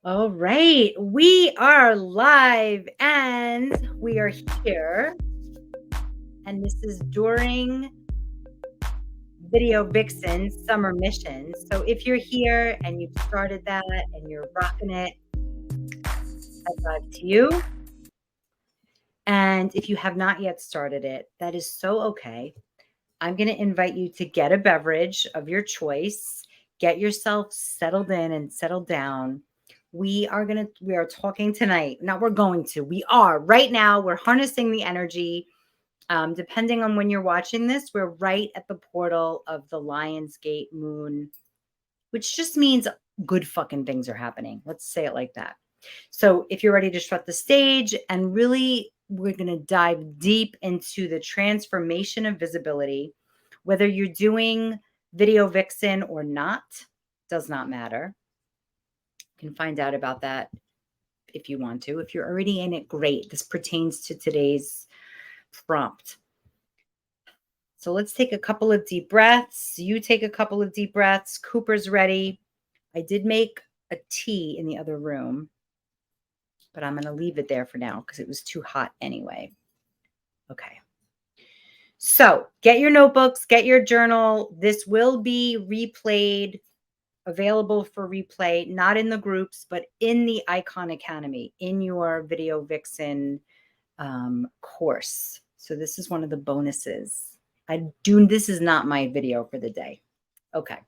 All right, we are live and we are here. And this is during Video Vixen Summer Mission. So if you're here and you've started that and you're rocking it, high five to you. And if you have not yet started it, that is so okay. I'm going to invite you to get a beverage of your choice, get yourself settled in and settled down. We are talking tonight. Not we're going to. We are right now. We're harnessing the energy. Depending on when you're watching this, we're right at the portal of the Lionsgate moon, which just means good fucking things are happening. Let's say it like that. So if you're ready to strut the stage, and really we're going to dive deep into the transformation of visibility, whether you're doing Video Vixen or not, does not matter. You can find out about that if you want to. If you're already in it, great. This pertains to today's prompt. So let's take a couple of deep breaths. You take a couple of deep breaths. Cooper's ready. I did make a tea in the other room, but I'm going to leave it there for now because it was too hot anyway. Okay. So get your notebooks, get your journal. This will be replayed, available for replay, not in the groups, but in the Icon Academy, in your Video Vixen course. So this is one of the bonuses. This is not my video for the day. Okay.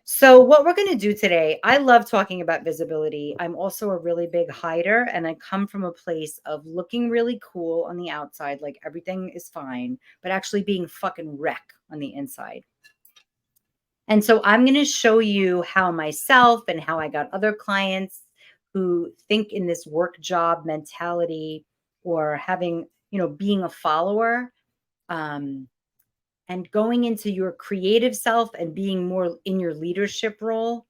So what we're going to do today, I love talking about visibility. I'm also a really big hider, and I come from a place of looking really cool on the outside, like everything is fine, but actually being fucking wreck on the inside. And so I'm going to show you how myself and how I got other clients who think in this work job mentality or having, being a follower, and going into your creative self and being more in your leadership role.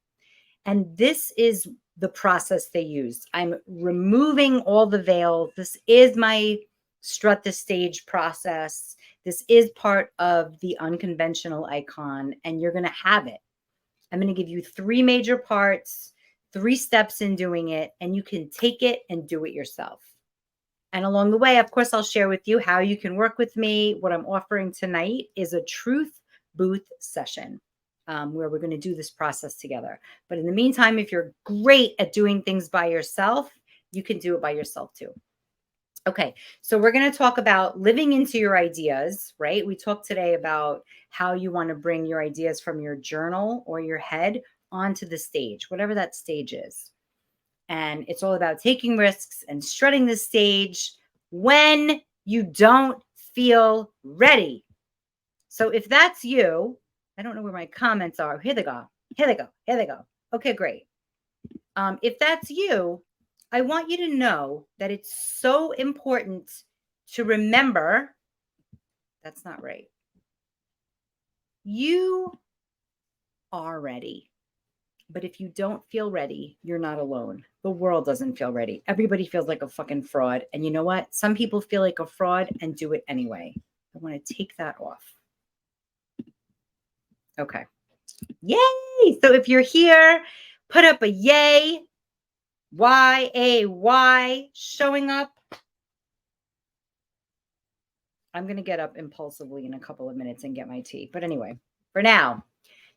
And this is the process they use. I'm removing all the veil. This is my strut the stage process. This is part of the unconventional icon, and you're going to have it. I'm going to give you 3 major parts, 3 steps in doing it, and you can take it and do it yourself. And along the way, of course, I'll share with you how you can work with me. What I'm offering tonight is a truth booth session where we're going to do this process together. But in the meantime, if you're great at doing things by yourself, you can do it by yourself too. Okay, so we're going to talk about living into your ideas, right? We talked today about how you want to bring your ideas from your journal or your head onto the stage, whatever that stage is. And it's all about taking risks and strutting the stage when you don't feel ready. So if that's you, I don't know where my comments are. Here they go. Here they go. Here they go. Okay, great. If that's you, I want you to know that it's so important to remember that's not right. You are ready. But if you don't feel ready, you're not alone. The world doesn't feel ready. Everybody feels like a fucking fraud. And you know what? Some people feel like a fraud and do it anyway. I want to take that off. Okay. Yay. So if you're here, put up a yay. Y-A-Y showing up. I'm going to get up impulsively in a couple of minutes and get my tea. But anyway, for now,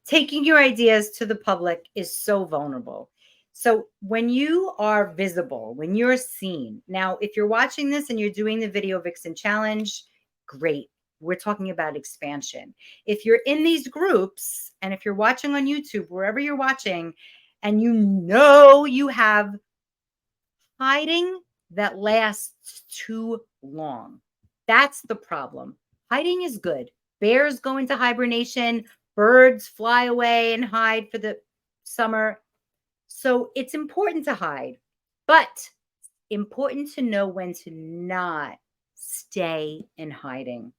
taking your ideas to the public is so vulnerable. So when you are visible, when you're seen, now, if you're watching this and you're doing the Video Vixen Challenge, great. We're talking about expansion. If you're in these groups and if you're watching on YouTube, wherever you're watching, and you have hiding that lasts too long, that's the problem. Hiding is good. Bears go into hibernation. Birds fly away and hide for the summer. So it's important to hide, but important to know when to not stay in hiding.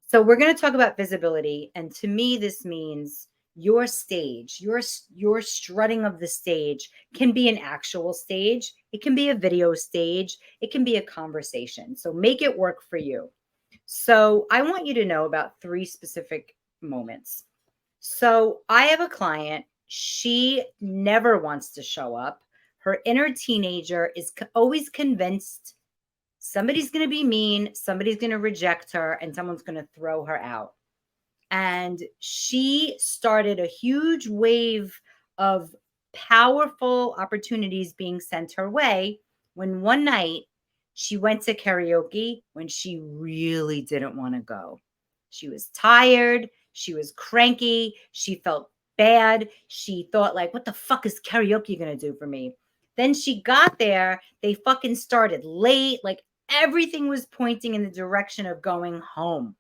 So we're going to talk about visibility. And to me, this means your stage, your strutting of the stage can be an actual stage. It can be a video stage. It can be a conversation. So make it work for you. So I want you to know about 3 specific moments. So I have a client She never wants to show up. Her inner teenager is always convinced somebody's going to be mean, somebody's going to reject her, and someone's going to throw her out. And she started a huge wave of powerful opportunities being sent her way when one night she went to karaoke when she really didn't want to go. She was tired. She was cranky. She felt bad. She thought, like, what the fuck is karaoke going to do for me? Then she got there. They fucking started late. Like, everything was pointing in the direction of going home.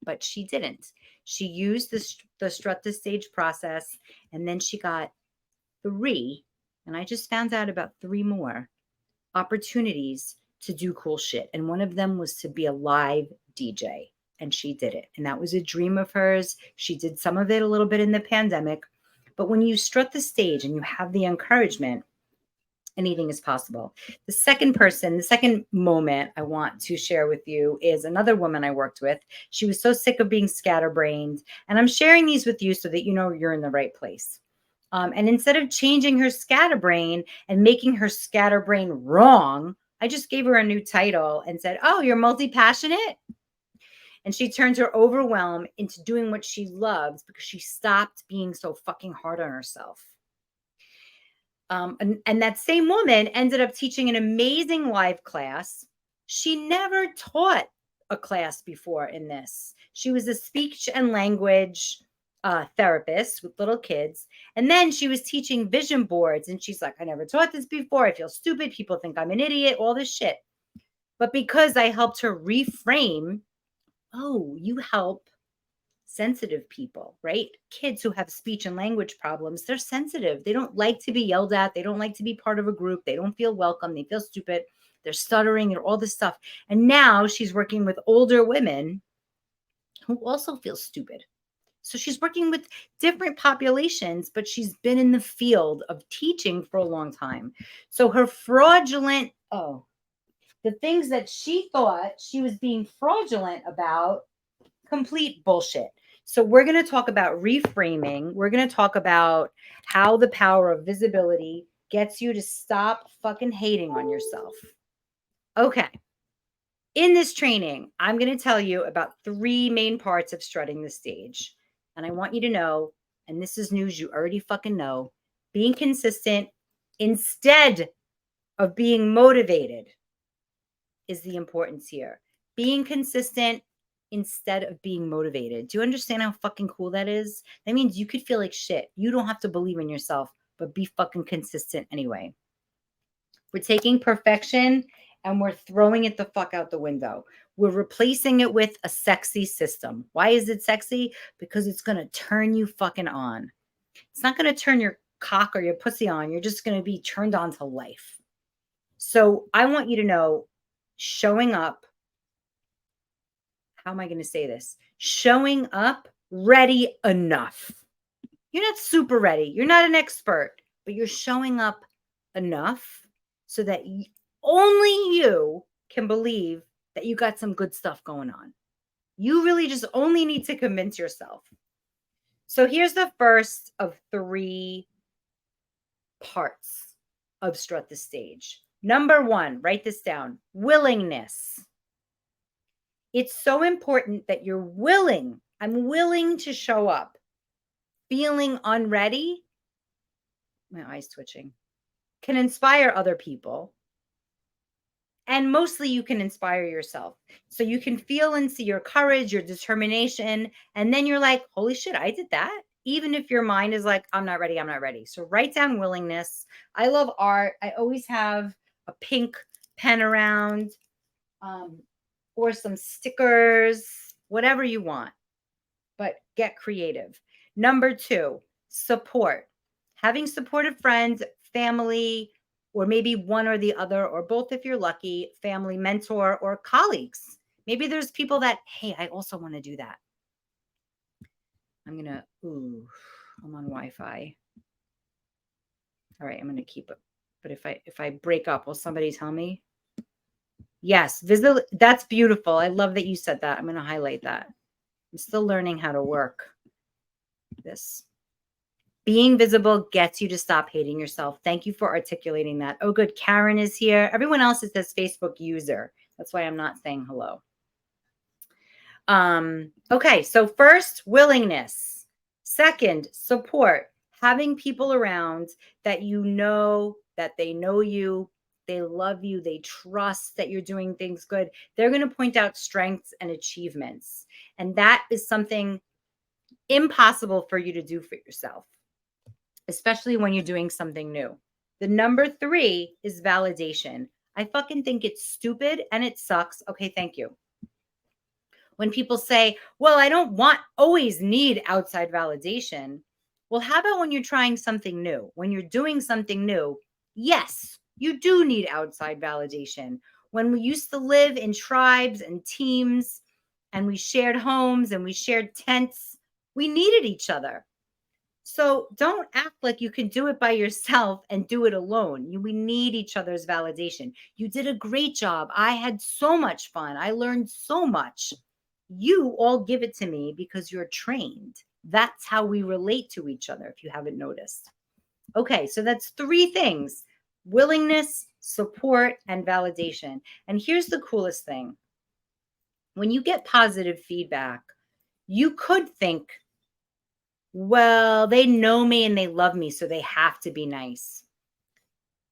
But she didn't. She used the strut the stage process, and then she got 3, and I just found out about 3 more opportunities to do cool shit. And one of them was to be a live DJ, and she did it. And that was a dream of hers. She did some of it a little bit in the pandemic. But when you strut the stage and you have the encouragement, anything is possible. The second moment I want to share with you is another woman I worked with. She was so sick of being scatterbrained. And I'm sharing these with you so that you know you're in the right place. And instead of changing her scatterbrain and making her scatterbrain wrong, I just gave her a new title and said, oh, you're multi-passionate? And she turned her overwhelm into doing what she loves because she stopped being so fucking hard on herself. And that same woman ended up teaching an amazing live class. She never taught a class before in this. She was a speech and language therapist with little kids. And then she was teaching vision boards. And she's like, I never taught this before. I feel stupid. People think I'm an idiot, all this shit. But because I helped her reframe, oh, you help sensitive people, right? Kids who have speech and language problems, they're sensitive. They don't like to be yelled at. They don't like to be part of a group. They don't feel welcome. They feel stupid. They're stuttering and all this stuff. And now she's working with older women who also feel stupid. So she's working with different populations, but she's been in the field of teaching for a long time. So her fraudulent, the things that she thought she was being fraudulent about, complete bullshit. So we're going to talk about reframing. We're going to talk about how the power of visibility gets you to stop fucking hating on yourself. Okay. In this training, I'm going to tell you about 3 main parts of strutting the stage. And I want you to know, and this is news you already fucking know, being consistent instead of being motivated is the importance here. Being consistent instead of being motivated. Do you understand how fucking cool that is? That means you could feel like shit. You don't have to believe in yourself, but be fucking consistent anyway. We're taking perfection and we're throwing it the fuck out the window. We're replacing it with a sexy system. Why is it sexy? Because it's going to turn you fucking on. It's not going to turn your cock or your pussy on. You're just going to be turned on to life. So I want you to know, showing up, how am I going to say this? Showing up ready enough. You're not super ready. You're not an expert, but you're showing up enough so that only you can believe that you got some good stuff going on. You really just only need to convince yourself. So here's the first of 3 parts of strut the stage. Number 1, write this down, willingness. It's so important that you're willing. I'm willing to show up. Feeling unready, my eyes twitching, can inspire other people. And mostly you can inspire yourself. So you can feel and see your courage, your determination. And then you're like, holy shit, I did that. Even if your mind is like, I'm not ready, I'm not ready. So write down willingness. I love art. I always have a pink pen around, or some stickers, whatever you want, but get creative. Number 2, support. Having supportive friends, family, or maybe one or the other, or both if you're lucky, family, mentor, or colleagues. Maybe there's people that, hey, I also want to do that. I'm on Wi-Fi. All right, I'm going to keep it. But if I break up, will somebody tell me? Yes, that's beautiful. I love that you said that. I'm going to highlight that. I'm still learning how to work this. Being visible gets you to stop hating yourself. Thank you for articulating that. Oh, good. Karen is here. Everyone else is this Facebook user. That's why I'm not saying hello. Okay, so first, willingness. Second, support. Having people around that you know that they know you, they love you, they trust that you're doing things good. They're going to point out strengths and achievements. And that is something impossible for you to do for yourself, especially when you're doing something new. The number 3 is validation. I fucking think it's stupid and it sucks. Okay, thank you. When people say, well, I don't always need outside validation. Well, how about when you're trying something new? When you're doing something new, yes, you do need outside validation. When we used to live in tribes and teams and we shared homes and we shared tents, we needed each other. So don't act like you can do it by yourself and do it alone. We need each other's validation. You did a great job. I had so much fun. I learned so much. You all give it to me because you're trained. That's how we relate to each other, if you haven't noticed. Okay, so that's 3 things: willingness, support, and validation. And here's the coolest thing. When you get positive feedback, you could think, well, they know me and they love me, so they have to be nice.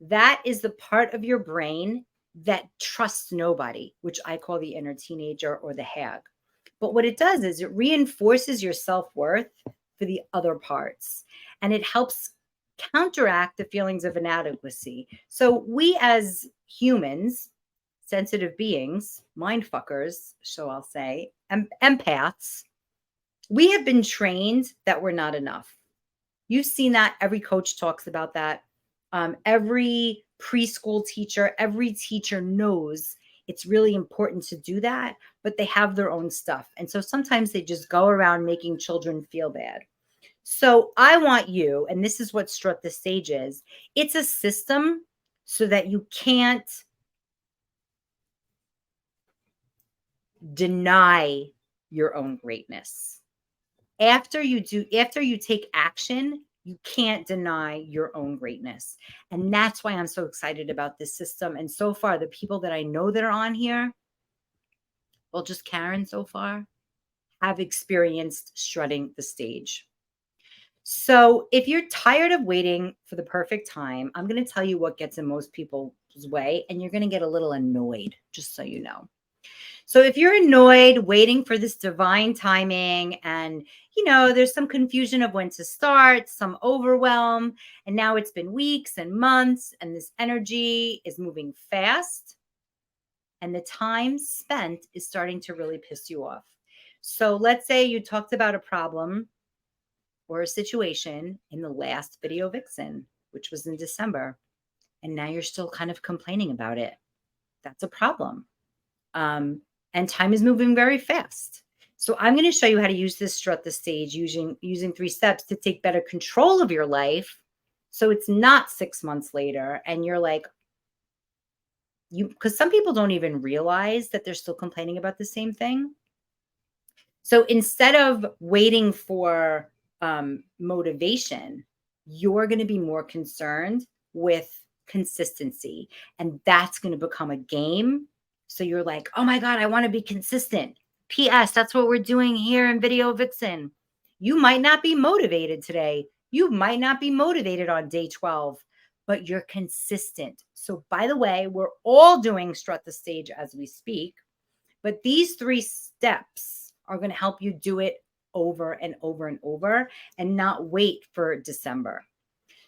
That is the part of your brain that trusts nobody, which I call the inner teenager or the hag. But what it does is it reinforces your self-worth for the other parts, and it helps counteract the feelings of inadequacy. So we as humans, sensitive beings, mind fuckers, so I'll say, empaths, we have been trained that we're not enough. You've seen that. Every coach talks about that. Every preschool teacher, every teacher knows it's really important to do that, but they have their own stuff. And so sometimes they just go around making children feel bad. So I want you, and this is what Strut the Stage is, it's a system so that you can't deny your own greatness. After you take action, you can't deny your own greatness. And that's why I'm so excited about this system. And so far, the people that I know that are on here, well, just Karen so far, have experienced strutting the stage. So if you're tired of waiting for the perfect time, I'm going to tell you what gets in most people's way, and you're going to get a little annoyed, just so you know. So if you're annoyed waiting for this divine timing and, there's some confusion of when to start, some overwhelm, and now it's been weeks and months and this energy is moving fast and the time spent is starting to really piss you off. So let's say you talked about a problem or a situation in the last video vixen, which was in December, and now you're still kind of complaining about it. That's a problem. And time is moving very fast. So I'm going to show you how to use this Strut the Stage using 3 steps to take better control of your life. So it's not 6 months later and you're like, because some people don't even realize that they're still complaining about the same thing. So instead of waiting for motivation, you're going to be more concerned with consistency. And that's going to become a game. So you're like, oh my God, I want to be consistent. P.S. That's what we're doing here in Video Vixen. You might not be motivated today. You might not be motivated on day 12, but you're consistent. So by the way, we're all doing Strut the Stage as we speak, but these 3 steps are going to help you do it over and over and over and not wait for December.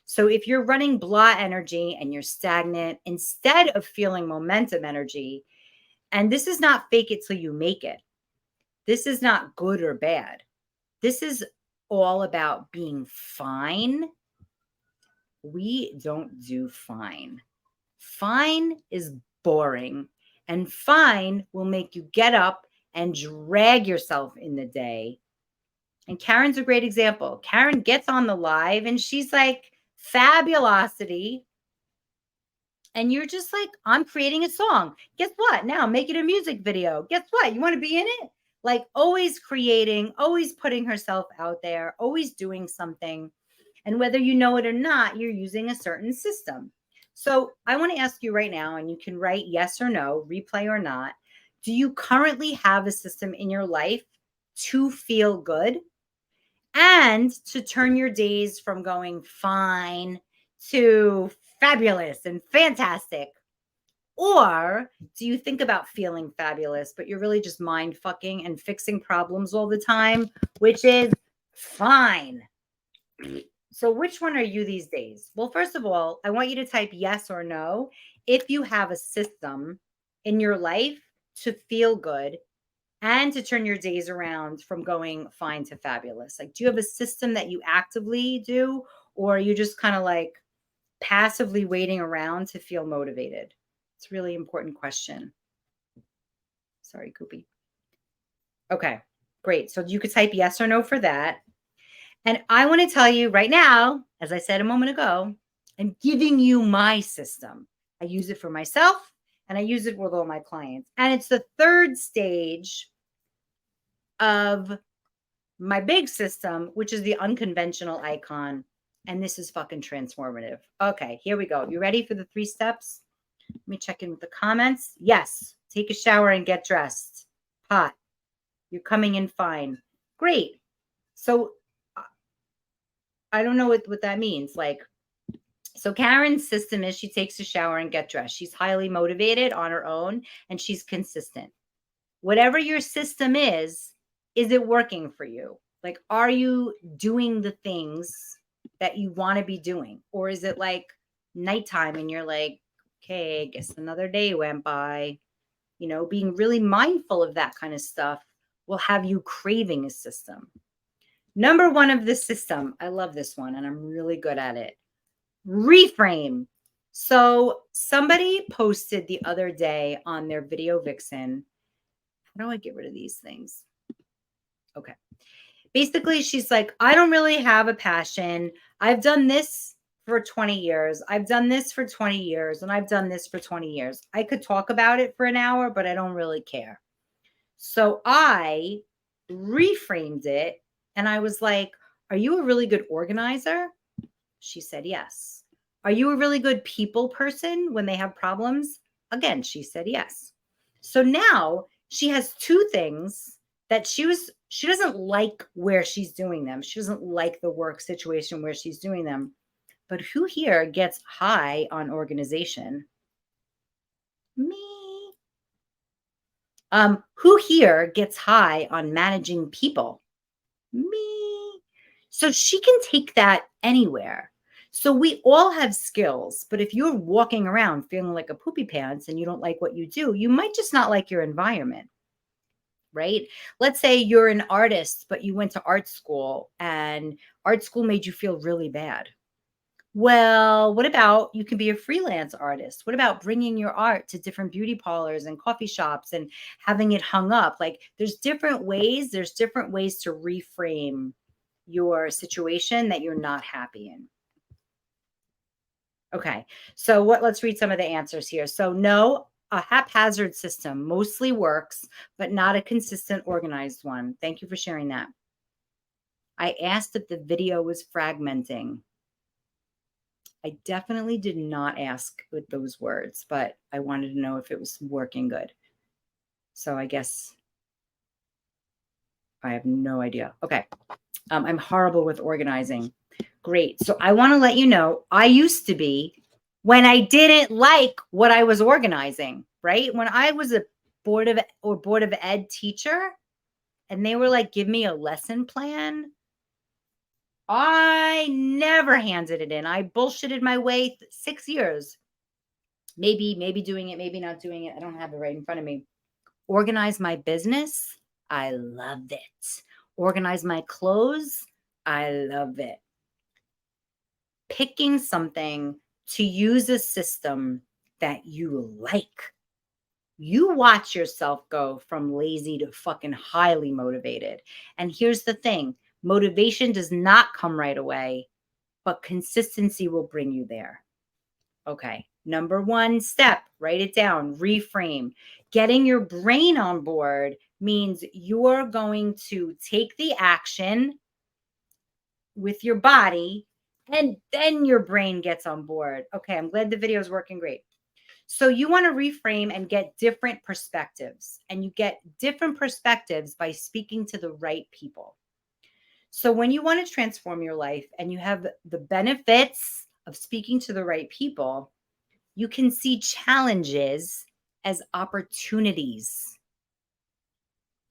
So if you're running blah energy and you're stagnant, instead of feeling momentum energy, and this is not fake it till you make it. This is not good or bad. This is all about being fine. We don't do fine. Fine is boring, and fine will make you get up and drag yourself in the day. And Karen's a great example. Karen gets on the live and she's like, fabulosity. And you're just like, I'm creating a song. Guess what? Now make it a music video. Guess what? You want to be in it? Like always creating, always putting herself out there, always doing something. And whether you know it or not, you're using a certain system. So I want to ask you right now, and you can write yes or no, replay or not. Do you currently have a system in your life to feel good and to turn your days from going fine to fabulous and fantastic? Or do you think about feeling fabulous, but you're really just mind fucking and fixing problems all the time, which is fine? So, which one are you these days? Well, first of all, I want you to type yes or no if you have a system in your life to feel good and to turn your days around from going fine to fabulous. Like, do you have a system that you actively do, or are you just kind of like passively waiting around to feel motivated? It's a really important question. Sorry, Koopy. Okay, great. So you could type yes or no for that. And I want to tell you right now, as I said a moment ago, I'm giving you my system. I use it for myself and I use it with all my clients. And it's the third stage of my big system, which is the unconventional icon. And this is fucking transformative. Okay, here we go. You ready for the 3 steps? Let me check in with the comments. Yes. Take a shower and get dressed. Hot. You're coming in fine. Great. So I don't know what that means. Like, so Karen's system is she takes a shower and get dressed. She's highly motivated on her own and she's consistent. Whatever your system is it working for you? Like, are you doing the things that you want to be doing? Or is it like nighttime and you're like, okay, I guess another day went by? You know, being really mindful of that kind of stuff will have you craving a system. Number 1 of the system, I love this one and I'm really good at it. Reframe. So somebody posted the other day on their video vixen. How do I get rid of these things? Okay. Basically, she's like, I don't really have a passion. I've done this for 20 years. I've done this for 20 years. And I've done this for 20 years. I could talk about it for an hour, but I don't really care. So I reframed it and I was like, are you a really good organizer? She said, yes. Are you a really good people person when they have problems? Again, she said, yes. So now she has 2 things that she doesn't like where she's doing them. She doesn't like the work situation where she's doing them. But who here gets high on organization? Me. Who here gets high on managing people? Me. So she can take that anywhere. So we all have skills, but if you're walking around feeling like a poopy pants and you don't like what you do, you might just not like your environment, right? Let's say you're an artist, but you went to art school and art school made you feel really bad. Well, what about you can be a freelance artist? What about bringing your art to different beauty parlors and coffee shops and having it hung up? Like there's different ways to reframe your situation that you're not happy in. Okay. So let's read some of the answers here. So no, a haphazard system mostly works, but not a consistent organized one. Thank you for sharing that. I asked if the video was fragmenting. I definitely did not ask with those words, but I wanted to know if it was working good. So I guess I have no idea. Okay. I'm horrible with organizing. Great. So I want to let you know, I used to be when I didn't like what I was organizing, right? When I was a board of ed teacher and they were like, give me a lesson plan. I never handed it in. I bullshitted my way 6 years. Maybe doing it, maybe not doing it. I don't have it right in front of me. Organize my business. I love it. Organize my clothes. I love it. Picking something to use a system that you like. You watch yourself go from lazy to fucking highly motivated. And here's the thing. Motivation does not come right away, but consistency will bring you there. Okay. Number 1 step, write it down, reframe. Getting your brain on board means you're going to take the action with your body And then your brain gets on board. Okay, I'm glad the video is working great. So you want to reframe and get different perspectives. And you get different perspectives by speaking to the right people. So when you want to transform your life and you have the benefits of speaking to the right people, you can see challenges as opportunities.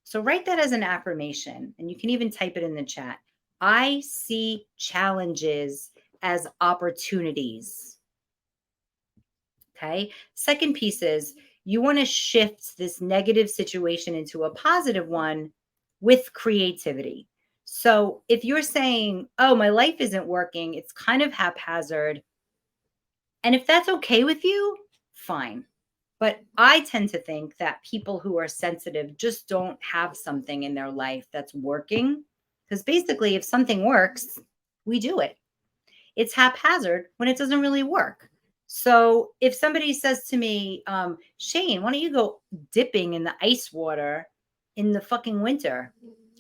So write that as an affirmation, and you can even type it in the chat. I see challenges as opportunities. Okay. Second piece is you want to shift this negative situation into a positive one with creativity. So if you're saying, oh, my life isn't working, it's kind of haphazard. And if that's okay with you, fine. But I tend to think that people who are sensitive just don't have something in their life that's working. Because basically, if something works, we do it. It's haphazard when it doesn't really work. So if somebody says to me, Shane, why don't you go dipping in the ice water in the fucking winter?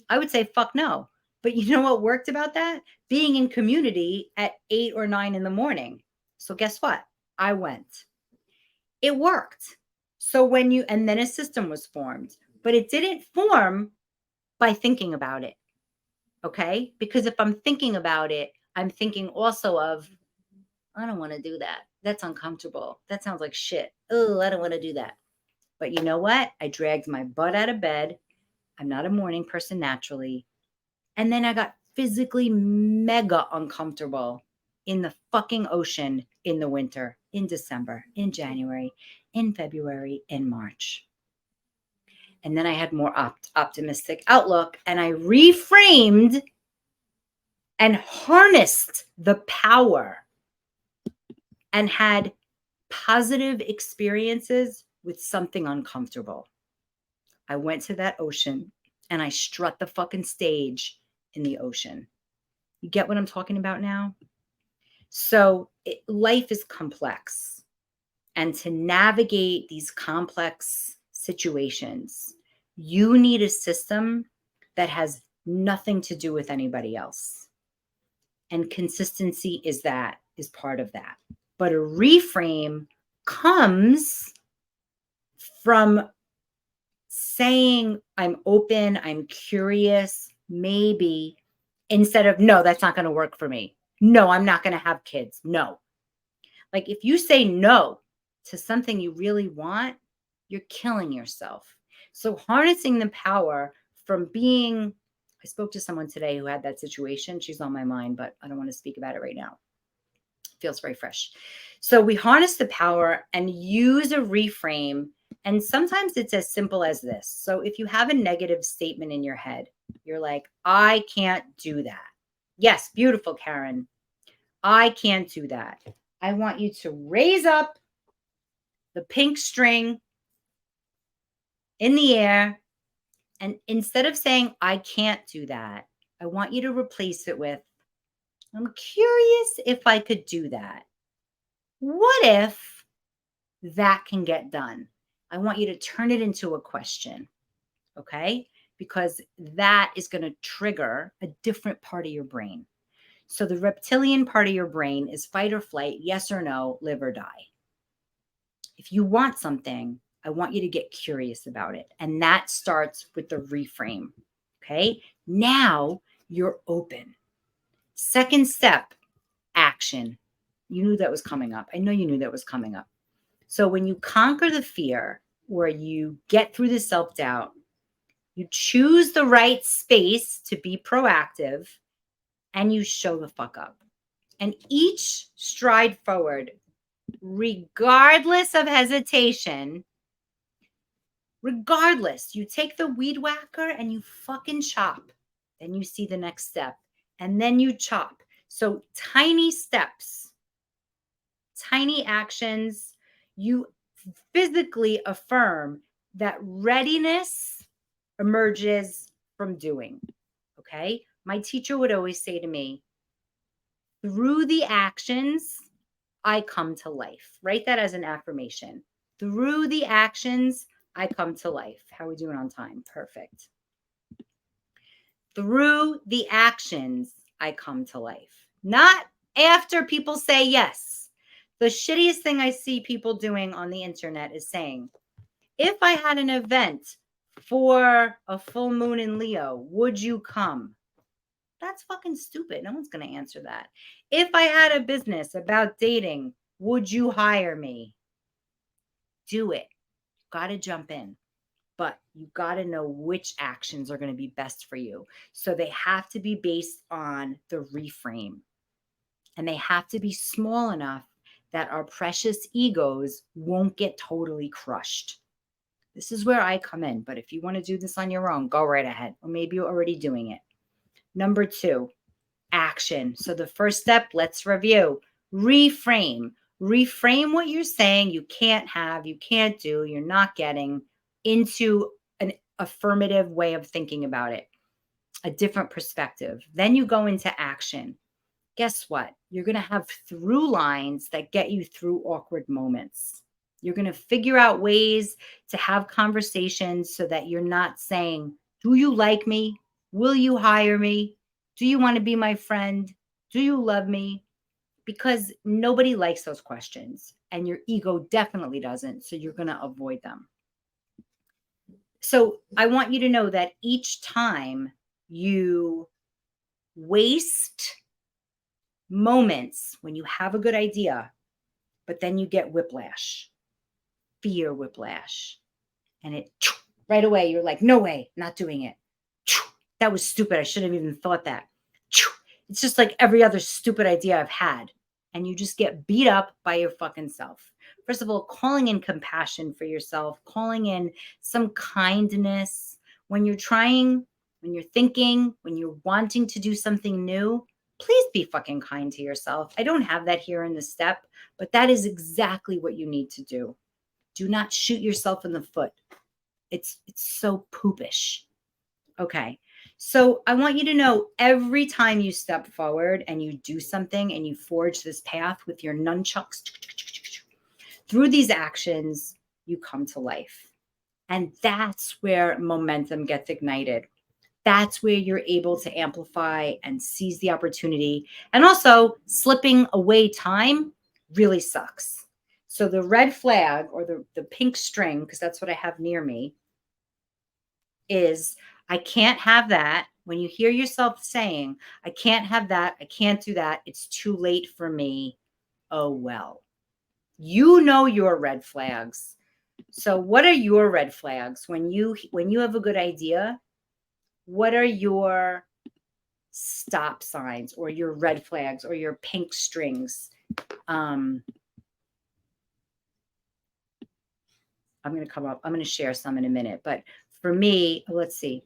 I would say, fuck no. But you know what worked about that? Being in community at 8 or 9 in the morning. So guess what? I went. It worked. So and then a system was formed, but it didn't form by thinking about it. Okay. Because if I'm thinking about it, I'm thinking also of, I don't want to do that. That's uncomfortable. That sounds like shit. Oh, I don't want to do that. But you know what? I dragged my butt out of bed. I'm not a morning person naturally. And then I got physically mega uncomfortable in the fucking ocean in the winter, in December, in January, in February, in March. And then I had more optimistic outlook, and I reframed and harnessed the power and had positive experiences with something uncomfortable. I went to that ocean and I strut the fucking stage in the ocean. You get what I'm talking about now? So life is complex. And to navigate these complex situations, you need a system that has nothing to do with anybody else. And consistency is part of that. But a reframe comes from saying, I'm open, I'm curious, maybe, instead of, no, that's not going to work for me. No, I'm not going to have kids. No. Like if you say no to something you really want, you're killing yourself. So harnessing the power from being, I spoke to someone today who had that situation. She's on my mind, but I don't want to speak about it right now. It feels very fresh. So we harness the power and use a reframe. And sometimes it's as simple as this. So if you have a negative statement in your head, you're like, I can't do that. Yes, beautiful, Karen. I can't do that. I want you to raise up the pink string in the air. And instead of saying, I can't do that, I want you to replace it with, I'm curious if I could do that. What if that can get done? I want you to turn it into a question. Okay. Because that is going to trigger a different part of your brain. So the reptilian part of your brain is fight or flight, yes or no, live or die. If you want something, I want you to get curious about it. And that starts with the reframe. Okay. Now you're open. Second step, action. You knew that was coming up. I know you knew that was coming up. So when you conquer the fear or you get through the self-doubt, you choose the right space to be proactive and you show the fuck up. And each stride forward, regardless of hesitation, regardless, you take the weed whacker and you fucking chop. Then you see the next step and then you chop. So tiny steps, tiny actions, you physically affirm that readiness emerges from doing. Okay. My teacher would always say to me, through the actions, I come to life. Write that as an affirmation. Through the actions, I come to life. How are we doing on time? Perfect. Through the actions, I come to life. Not after people say yes. The shittiest thing I see people doing on the internet is saying, if I had an event for a full moon in Leo, would you come? That's fucking stupid. No one's going to answer that. If I had a business about dating, would you hire me? Do it. Got to jump in. But you got to know which actions are going to be best for you. So they have to be based on the reframe. And they have to be small enough that our precious egos won't get totally crushed. This is where I come in. But if you want to do this on your own, go right ahead. Or maybe you're already doing it. Number 2, action. So the first step, let's review. Reframe. Reframe what you're saying you can't have, you can't do, you're not getting, into an affirmative way of thinking about it, a different perspective. Then you go into action. Guess what? You're going to have through lines that get you through awkward moments. You're going to figure out ways to have conversations so that you're not saying, do you like me? Will you hire me? Do you want to be my friend? Do you love me? Because nobody likes those questions and your ego definitely doesn't. So you're going to avoid them. So I want you to know that each time you waste moments when you have a good idea, but then you get whiplash, fear whiplash, and it right away, you're like, no way, not doing it. That was stupid. I shouldn't have even thought that. It's just like every other stupid idea I've had. And you just get beat up by your fucking self. First of all, calling in compassion for yourself, calling in some kindness when you're trying, when you're thinking, when you're wanting to do something new. Please be fucking kind to yourself. I don't have that here in the step, but that is exactly what you need to do. Do not shoot yourself in the foot. It's so poopish. Okay. So I want you to know every time you step forward and you do something and you forge this path with your nunchucks, through these actions, you come to life. And that's where momentum gets ignited. That's where you're able to amplify and seize the opportunity. And also, slipping away time really sucks. So the red flag, or the pink string, because that's what I have near me, is I can't have that. When you hear yourself saying, I can't have that, I can't do that, it's too late for me. Oh, well, you know your red flags. So what are your red flags when you have a good idea? What are your stop signs or your red flags or your pink strings? I'm going to share some in a minute, but for me, let's see.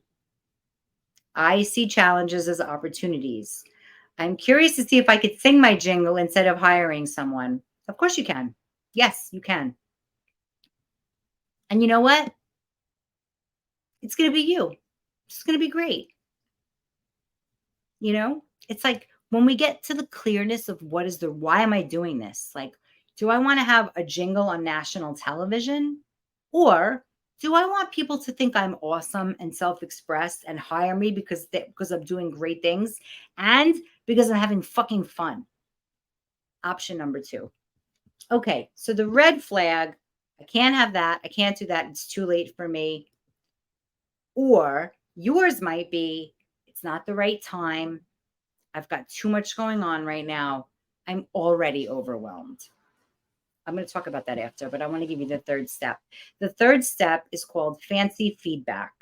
I see challenges as opportunities. I'm curious to see if I could sing my jingle instead of hiring someone. Of course you can. Yes, you can. And you know what? It's going to be you. It's going to be great. You know, it's like when we get to the clearness of why am I doing this? Like, do I want to have a jingle on national television? Or do I want people to think I'm awesome and self-expressed and hire me because I'm doing great things and because I'm having fucking fun? Option number 2. Okay, so the red flag, I can't have that. I can't do that. It's too late for me. Or yours might be, it's not the right time. I've got too much going on right now. I'm already overwhelmed. I'm going to talk about that after, but I want to give you the third step. The third step is called fancy feedback.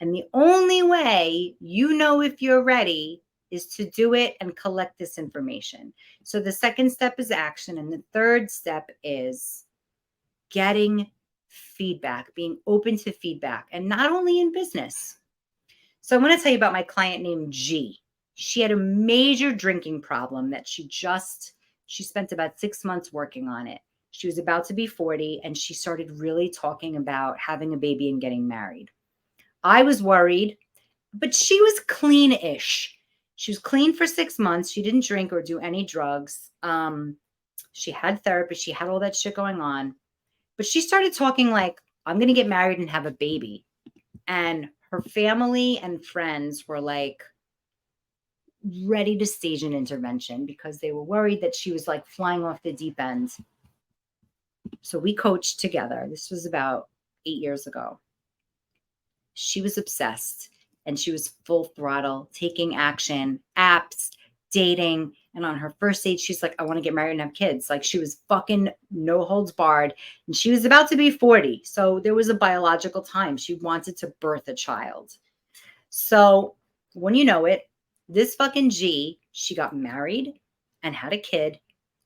And the only way you know if you're ready is to do it and collect this information. So the second step is action. And the third step is getting feedback, being open to feedback, and not only in business. So I want to tell you about my client named G. She had a major drinking problem that she spent about 6 months working on it. She was about to be 40 and she started really talking about having a baby and getting married. I was worried, but she was clean-ish. She was clean for 6 months. She didn't drink or do any drugs. She had therapy. She had all that shit going on. But she started talking like, I'm going to get married and have a baby. And her family and friends were like, ready to stage an intervention because they were worried that she was like flying off the deep end. So we coached together. This was about 8 years ago. She was obsessed and she was full throttle, taking action, apps, dating. And on her first date, she's like, I want to get married and have kids. Like she was fucking no holds barred. And she was about to be 40. So there was a biological time. She wanted to birth a child. So when you know it, this fucking G, she got married and had a kid.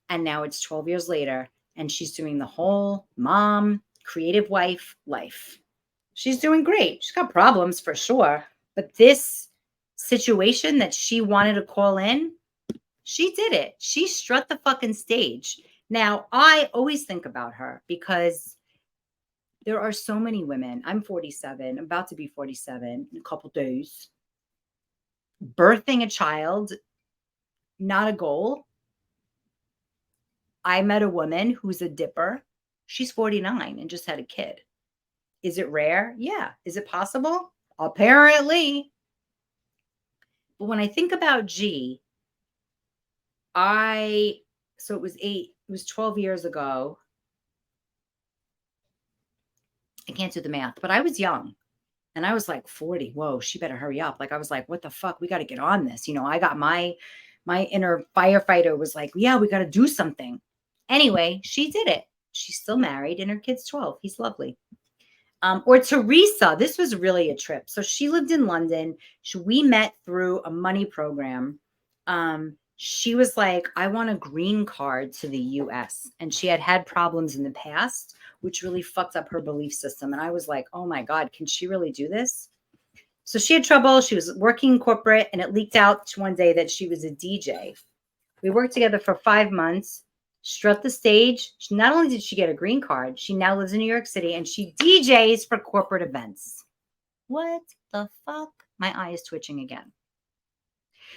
And now it's 12 years later. And she's doing the whole mom, creative wife life. She's doing great. She's got problems for sure. But this situation that she wanted to call in, she did it. She strut the fucking stage. Now, I always think about her because there are so many women. I'm 47, about to be 47 in a couple days. Birthing a child, not a goal. I met a woman who's a dipper. She's 49 and just had a kid. Is it rare? Yeah. Is it possible? Apparently. But when I think about G, so it was 12 years ago. I can't do the math, but I was young and I was like 40. Whoa, she better hurry up. Like I was like, what the fuck? We got to get on this. I got my inner firefighter was like, yeah, we got to do something. Anyway, she did it. She's still married and her kid's 12. He's lovely. Or Teresa, this was really a trip. So she lived in London. We met through a money program. She was like, I want a green card to the US. And she had problems in the past, which really fucked up her belief system. And I was like, oh my God, can she really do this? So she had trouble. She was working corporate and it leaked out one day that she was a DJ. We worked together for 5 months. Strut the stage. Not only did she get a green card, she now lives in New York City and she DJs for corporate events. What the fuck? My eye is twitching again.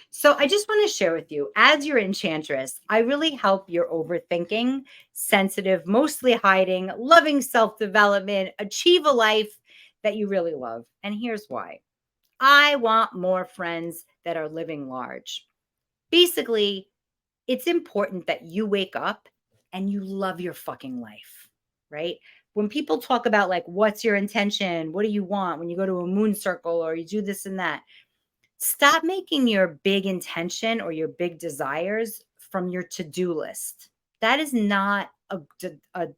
So I just want to share with you, as your enchantress, I really help your overthinking, sensitive, mostly hiding, loving self-development, achieve a life that you really love. And here's why. I want more friends that are living large. Basically, it's important that you wake up and you love your fucking life, right? When people talk about like, what's your intention? What do you want when you go to a moon circle or you do this and that? Stop making your big intention or your big desires from your to-do list. That is not a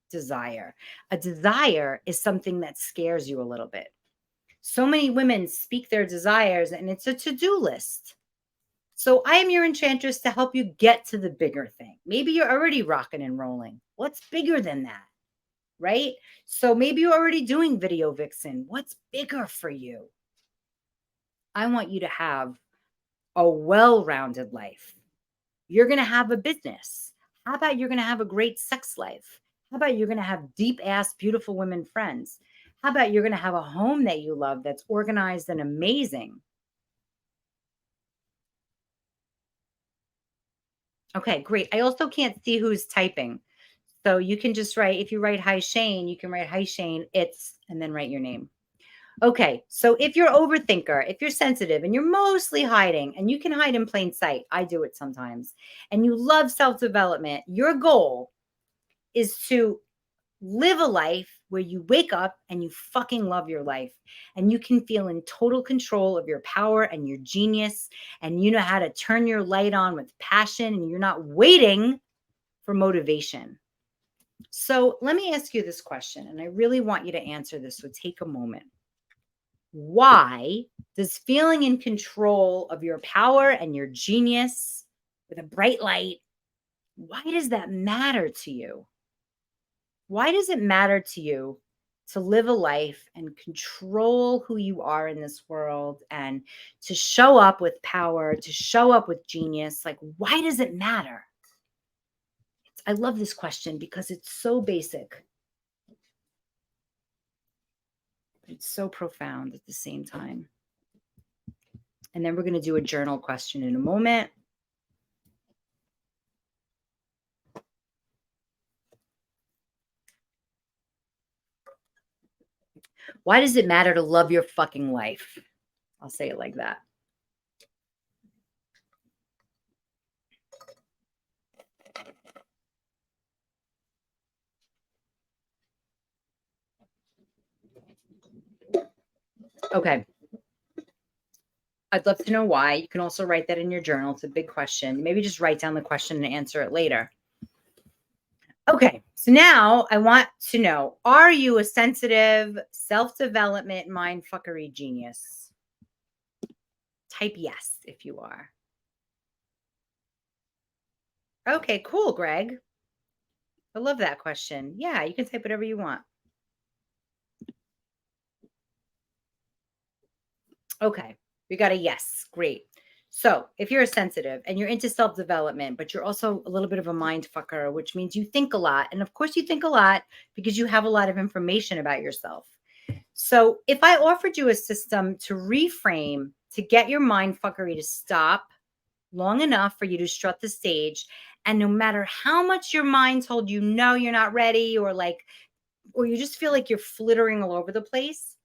desire. A desire is something that scares you a little bit. So many women speak their desires and it's a to-do list. So I am your enchantress to help you get to the bigger thing. Maybe you're already rocking and rolling. What's bigger than that? Right? So maybe you're already doing video vixen. What's bigger for you? I want you to have a well-rounded life. You're going to have a business. How about you're going to have a great sex life? How about you're going to have deep ass, beautiful women friends? How about you're going to have a home that you love that's organized and amazing? Okay, great. I also can't see who's typing. So you can just write, if you write hi Shane, you can write hi Shane, and then write your name. Okay, so if you're overthinker, if you're sensitive and you're mostly hiding, and you can hide in plain sight, I do it sometimes, and you love self-development, your goal is to live a life where you wake up and you fucking love your life and you can feel in total control of your power and your genius and you know how to turn your light on with passion and you're not waiting for motivation. So let me ask you this question, and I really want you to answer this, so take a moment. Why does feeling in control of your power and your genius with a bright light, why does that matter to you? Why does it matter to you to live a life and control who you are in this world and to show up with power, to show up with genius? Like, why does it matter? I love this question because it's so basic. It's so profound at the same time. And then we're going to do a journal question in a moment. Why does it matter to love your fucking life? I'll say it like that. Okay. I'd love to know why. You can also write that in your journal. It's a big question. Maybe just write down the question and answer it later. Okay. So now I want to know, are you a sensitive, self-development, mindfuckery genius? Type yes if you are. Okay, cool, Greg. I love that question. Yeah, you can type whatever you want. Okay, we got a yes. Great. So if you're a sensitive and you're into self-development, but you're also a little bit of a mind fucker, which means you think a lot. And of course you think a lot because you have a lot of information about yourself. So if I offered you a system to reframe, to get your mind fuckery to stop long enough for you to strut the stage, and no matter how much your mind told you, no, you're not ready, or you just feel like you're flittering all over the place,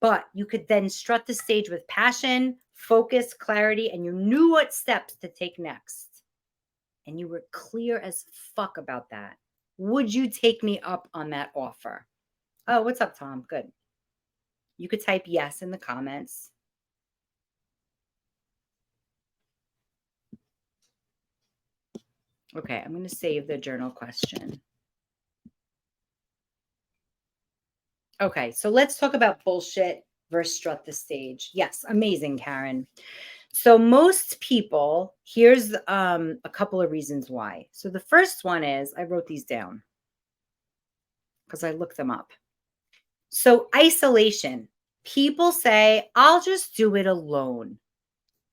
but you could then strut the stage with passion, focus, clarity, and you knew what steps to take next. And you were clear as fuck about that. Would you take me up on that offer? Oh, what's up, Tom? Good. You could type yes in the comments. Okay, I'm going to save the journal question. Okay, so let's talk about bullshit versus strut the stage. Yes, amazing, Karen. So most people, here's a couple of reasons why. So the first one is, I wrote these down because I looked them up. So isolation. People say, I'll just do it alone.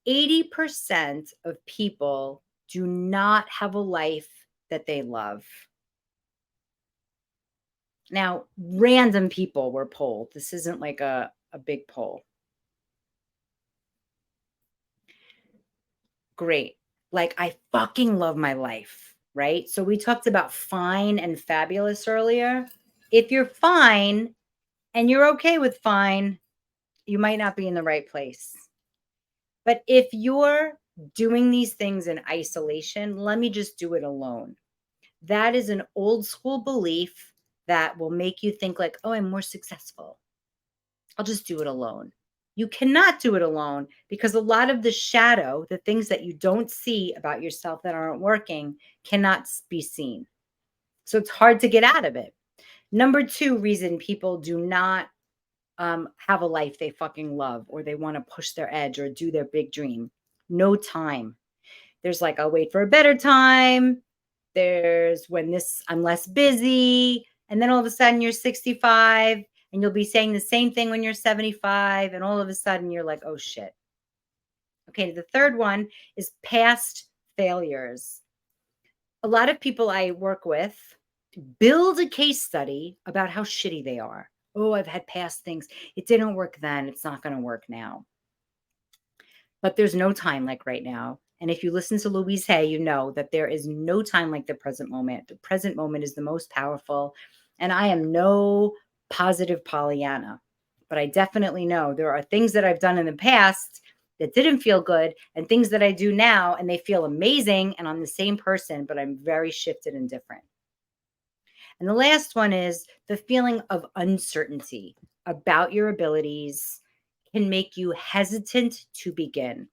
80% of people do not have a life that they love. Now, random people were polled. This isn't like a big poll. Great. Like, I fucking love my life, right? So we talked about fine and fabulous earlier. If you're fine and you're okay with fine, you might not be in the right place. But if you're doing these things in isolation, let me just do it alone. That is an old school belief that will make you think like, oh, I'm more successful. I'll just do it alone. You cannot do it alone because a lot of the shadow, the things that you don't see about yourself that aren't working, cannot be seen. So it's hard to get out of it. Number two reason people do not have a life they fucking love, or they want to push their edge or do their big dream. No time. There's like, I'll wait for a better time. There's I'm less busy. And then all of a sudden you're 65 and you'll be saying the same thing when you're 75. And all of a sudden you're like, oh shit. Okay. The third one is past failures. A lot of people I work with build a case study about how shitty they are. Oh, I've had past things. It didn't work then. It's not going to work now. But there's no time like right now. And if you listen to Louise Hay, you know that there is no time like the present moment. The present moment is the most powerful. And I am no positive Pollyanna, but I definitely know there are things that I've done in the past that didn't feel good and things that I do now and they feel amazing. And I'm the same person, but I'm very shifted and different. And the last one is the feeling of uncertainty about your abilities can make you hesitant to begin.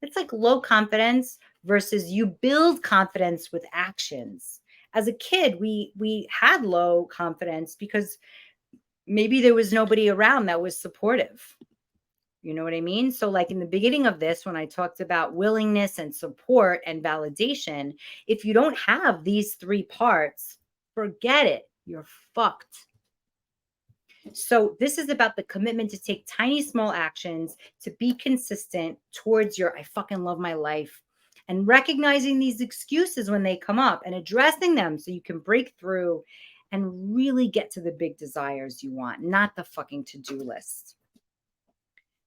It's like low confidence versus you build confidence with actions. As a kid, we had low confidence because maybe there was nobody around that was supportive. You know what I mean? So like in the beginning of this, when I talked about willingness and support and validation, if you don't have these three parts, forget it. You're fucked. So this is about the commitment to take tiny, small actions, to be consistent towards your, I fucking love my life, and recognizing these excuses when they come up and addressing them so you can break through and really get to the big desires you want, not the fucking to-do list.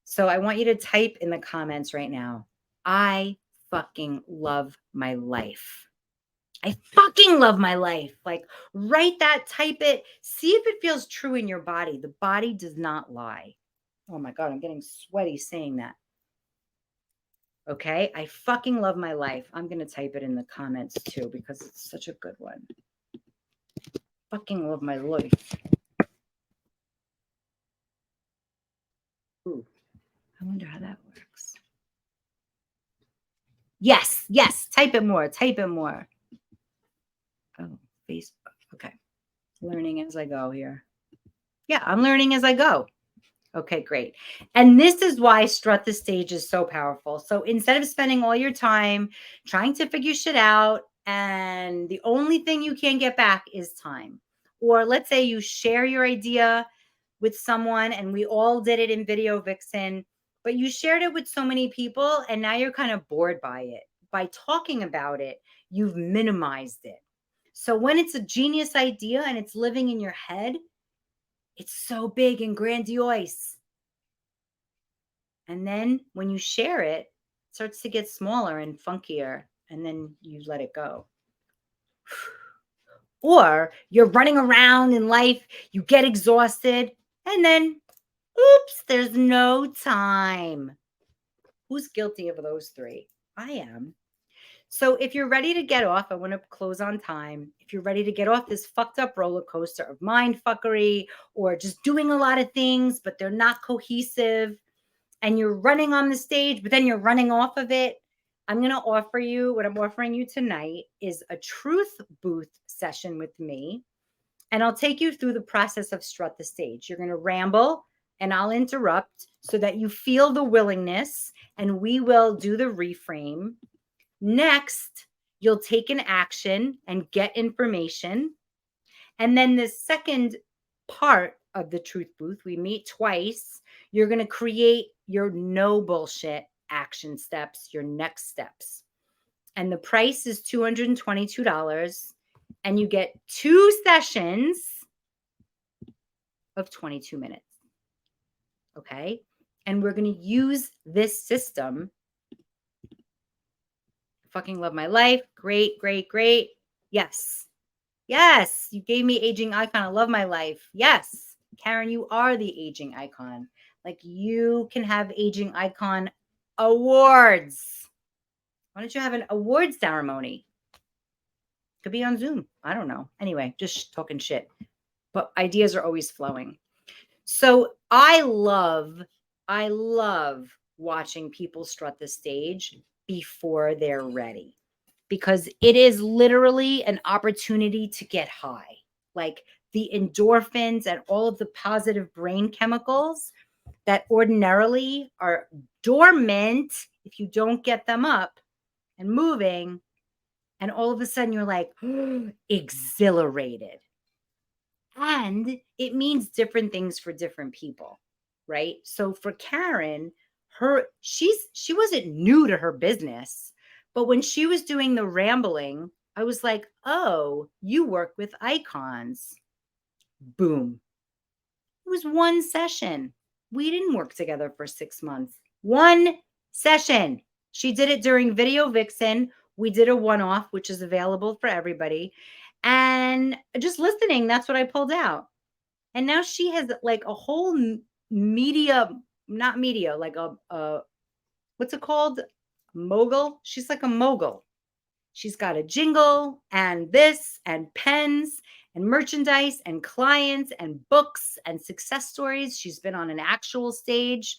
So I want you to type in the comments right now, I fucking love my life. I fucking love my life. Like, write that, type it, see if it feels true in your body. The body does not lie. Oh my God, I'm getting sweaty saying that. Okay, I fucking love my life. I'm going to type it in the comments too because it's such a good one. Fucking love my life. Ooh, I wonder how that works. Yes, yes. Type it more. Type it more. Oh, Facebook. Okay. Learning as I go here. Yeah, I'm learning as I go. Okay, great. And this is why Strut the Stage is so powerful. So instead of spending all your time trying to figure shit out, and the only thing you can get back is time, or let's say you share your idea with someone and we all did it in Video Vixen, but you shared it with so many people and now you're kind of bored by it. By talking about it, you've minimized it. So when it's a genius idea and it's living in your head, it's so big and grandiose. And then when you share it, it starts to get smaller and funkier, and then you let it go. Or you're running around in life, you get exhausted, and then, oops, there's no time. Who's guilty of those three? I am. So if you're ready to get off, I want to close on time. If you're ready to get off this fucked up roller coaster of mind fuckery or just doing a lot of things, but they're not cohesive, and you're running on the stage, but then you're running off of it, I'm going to offer you what I'm offering you tonight is a truth booth session with me. And I'll take you through the process of Strut the Stage. You're going to ramble and I'll interrupt so that you feel the willingness and we will do the reframe. Next, you'll take an action and get information. And then the second part of the truth booth, we meet twice. You're going to create your no bullshit action steps, your next steps. And the price is $222. And you get 2 sessions of 22 minutes. Okay. And we're going to use this system. Fucking love my life. Great, great, great. Yes. Yes. You gave me aging icon. I love my life. Yes. Karen, you are the aging icon. Like you can have aging icon awards. Why don't you have an award ceremony? Could be on Zoom. I don't know. Anyway, just talking shit. But ideas are always flowing. So I love watching people strut the stage before they're ready because it is literally an opportunity to get high. Like the endorphins and all of the positive brain chemicals that ordinarily are dormant if you don't get them up and moving. And all of a sudden you're like exhilarated. And it means different things for different people, right? So for Karen, she wasn't new to her business, but when she was doing the rambling, I was like, "Oh, you work with icons." Boom. It was one session. We didn't work together for 6 months. One session. She did it during Video Vixen. We did a one-off, which is available for everybody. And just listening, that's what I pulled out. And now she has like a whole media, not media, like a what's it called? Mogul. She's like a mogul. She's got a jingle and this and pens and merchandise and clients and books and success stories. She's been on an actual stage.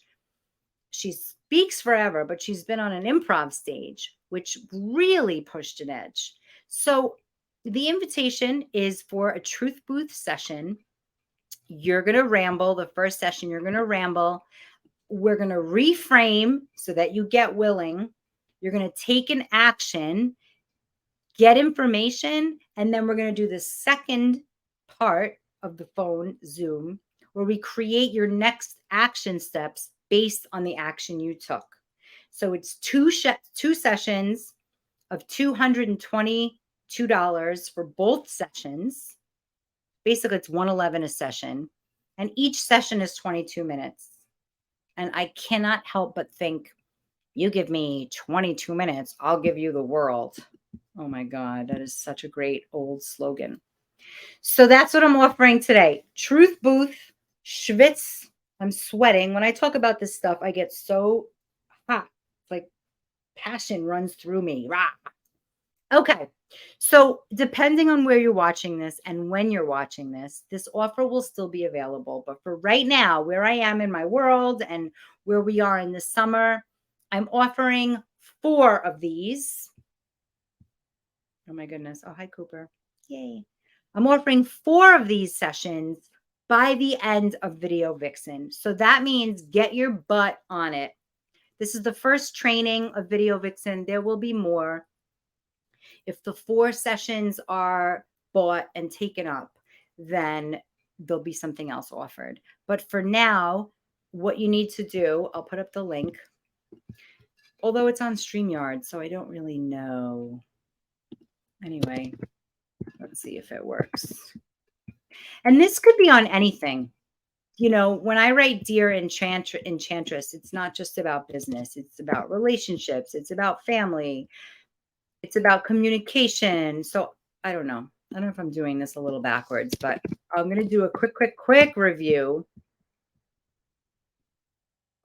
She speaks forever, but she's been on an improv stage, which really pushed an edge. So the invitation is for a truth booth session. You're going to ramble. The first session, you're going to ramble. We're going to reframe so that you get willing. You're going to take an action, get information, and then we're going to do the second part of the phone Zoom where we create your next action steps based on the action you took. So it's two sessions of $222 for both sessions. Basically, it's $111 a session, and each session is 22 minutes. And I cannot help but think, you give me 22 minutes, I'll give you the world. Oh my God, that is such a great old slogan. So that's what I'm offering today. Truth booth, schwitz. I'm sweating. When I talk about this stuff, I get so hot. It's like passion runs through me. Rah. Okay. So, depending on where you're watching this and when you're watching this offer will still be available. But for right now, where I am in my world and where we are in the summer, I'm offering 4 of these. Oh my goodness. Oh, hi, Cooper. Yay. I'm offering 4 of these sessions by the end of Video Vixen. So that means get your butt on it. This is the first training of Video Vixen. There will be more. If the 4 sessions are bought and taken up, then there'll be something else offered. But for now, what you need to do, I'll put up the link, although it's on StreamYard, so I don't really know. Anyway, let's see if it works. And this could be on anything. You know, when I write Dear Enchantress, it's not just about business. It's about relationships. It's about family. It's about communication. So I don't know. I don't know if I'm doing this a little backwards, but I'm going to do a quick review.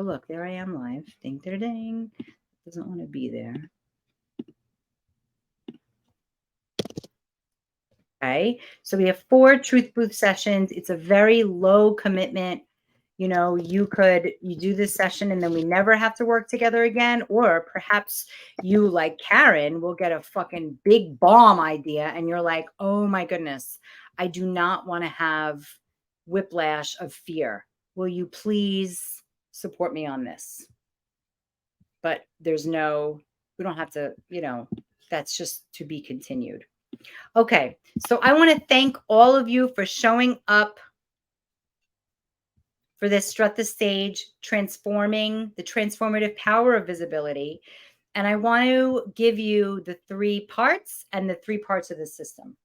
Oh, look, there I am live. Ding, ding, ding. Doesn't want to be there. Okay. So we have 4 truth booth sessions. It's a very low commitment. You know, you do this session and then we never have to work together again. Or perhaps you, like Karen, will get a fucking big bomb idea and you're like, oh my goodness, I do not want to have whiplash of fear. Will you please support me on this? But we don't have to, that's just to be continued. Okay. So I want to thank all of you for showing up for this Strut the Stage, transforming the transformative power of visibility. And I want to give you the 3 parts and the 3 parts of the system.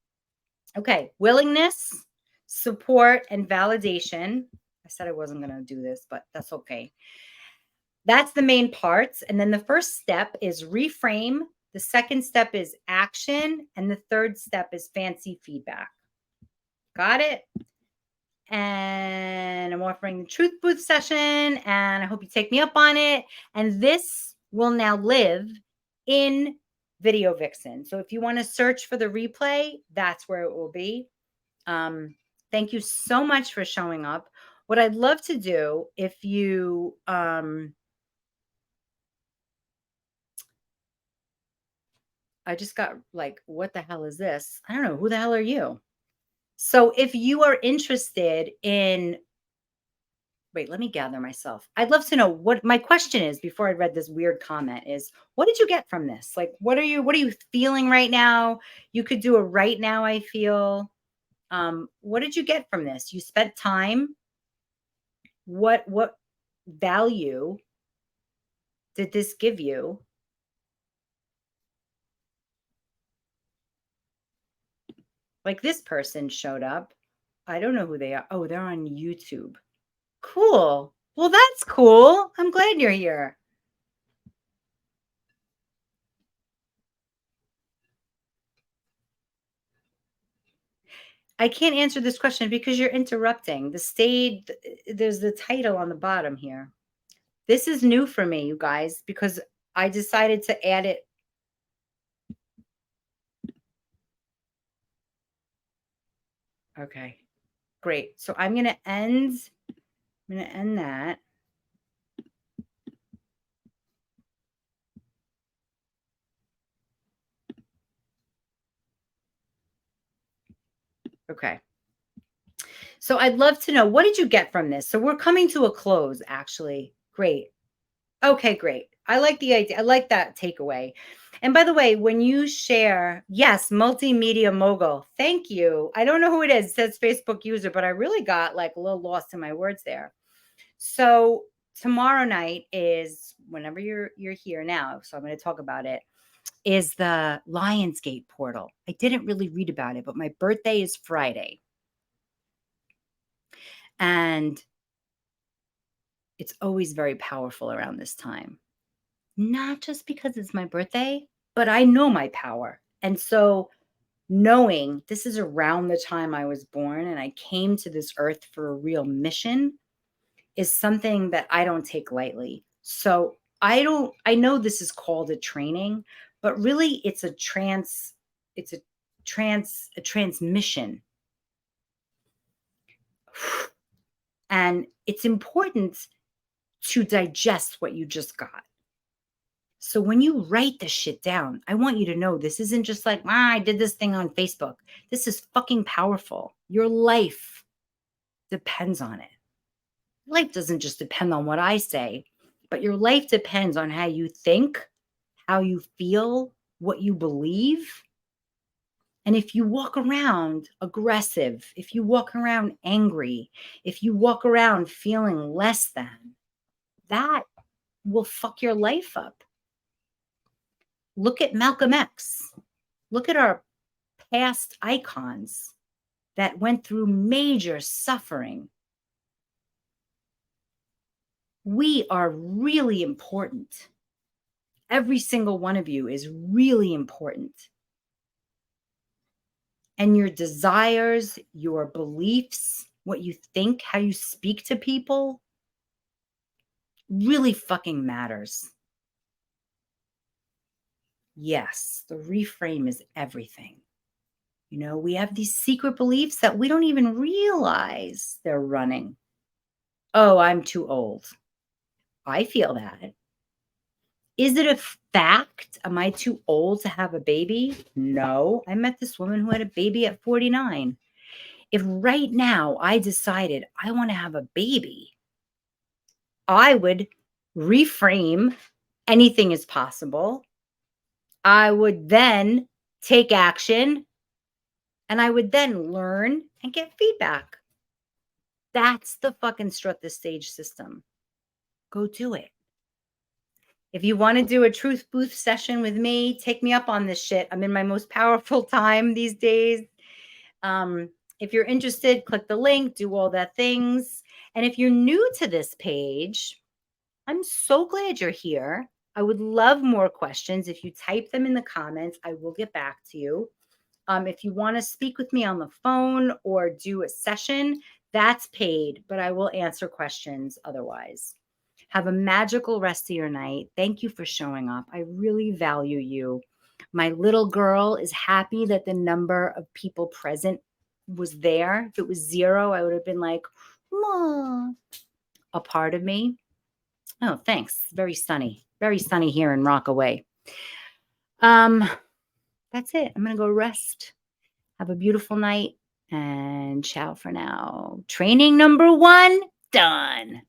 Okay. Willingness, support, and validation. I said I wasn't going to do this, but that's okay. That's the main parts. And then the first step is reframe. The second step is action. And the third step is fancy feedback. Got it? And I'm offering the Truth Booth session, and I hope you take me up on it. And this will now live in Video Vixen. So if you want to search for the replay, that's where it will be. Thank you so much for showing up. What I'd love to do, if you I just got like, what the hell is this? I don't know. Who the hell are you? So if you are interested in, wait, let me gather myself. I'd love to know what my question is before I read this weird comment is, what did you get from this? Like, what are you feeling right now? You could do a right now, I feel. What did you get from this? You spent time. What value did this give you? Like this person showed up. I don't know who they are. Oh, they're on YouTube. Cool. Well, that's cool. I'm glad you're here. I can't answer this question because you're interrupting. The stage, there's the title on the bottom here. This is new for me, you guys, because I decided to add it. Okay, great. So I'm going to end that. Okay. So I'd love to know, what did you get from this? So we're coming to a close, actually. Great. Okay, great. I like the idea. I like that takeaway. And by the way, when you share, yes, multimedia mogul. Thank you. I don't know who it is. It says Facebook user, but I really got like a little lost in my words there. So tomorrow night is whenever you're here now. So I'm going to talk about it. Is the Lionsgate portal. I didn't really read about it, but my birthday is Friday. And it's always very powerful around this time. Not just because it's my birthday, but I know my power. And so knowing this is around the time I was born and I came to this earth for a real mission is something that I don't take lightly. So I know this is called a training, but really it's a it's a transmission. And it's important to digest what you just got. So when you write this shit down, I want you to know this isn't just like, I did this thing on Facebook. This is fucking powerful. Your life depends on it. Life doesn't just depend on what I say, but your life depends on how you think, how you feel, what you believe. And if you walk around aggressive, if you walk around angry, if you walk around feeling less than, that will fuck your life up. Look at Malcolm X. Look at our past icons that went through major suffering. We are really important. Every single one of you is really important. And your desires, your beliefs, what you think, how you speak to people really fucking matters. Yes, the reframe is everything. You know, we have these secret beliefs that we don't even realize they're running. Oh, I'm too old. I feel that. Is it a fact? Am I too old to have a baby? No. I met this woman who had a baby at 49. If right now I decided I want to have a baby, I would reframe anything is possible. I would then take action and I would then learn and get feedback. That's the fucking Strut the Stage system. Go do it. If you want to do a truth booth session with me, take me up on this shit. I'm in my most powerful time these days. If you're interested, click the link, do all that things. And if you're new to this page, I'm so glad you're here. I would love more questions. If you type them in the comments, I will get back to you. If you want to speak with me on the phone or do a session, that's paid, but I will answer questions otherwise. Have a magical rest of your night. Thank you for showing up. I really value you. My little girl is happy that the number of people present was there. If it was 0, I would have been like, Mom. A part of me. Oh, thanks. Very sunny. Very sunny here in Rockaway. That's it. I'm going to go rest. Have a beautiful night and ciao for now. Training number 1 done.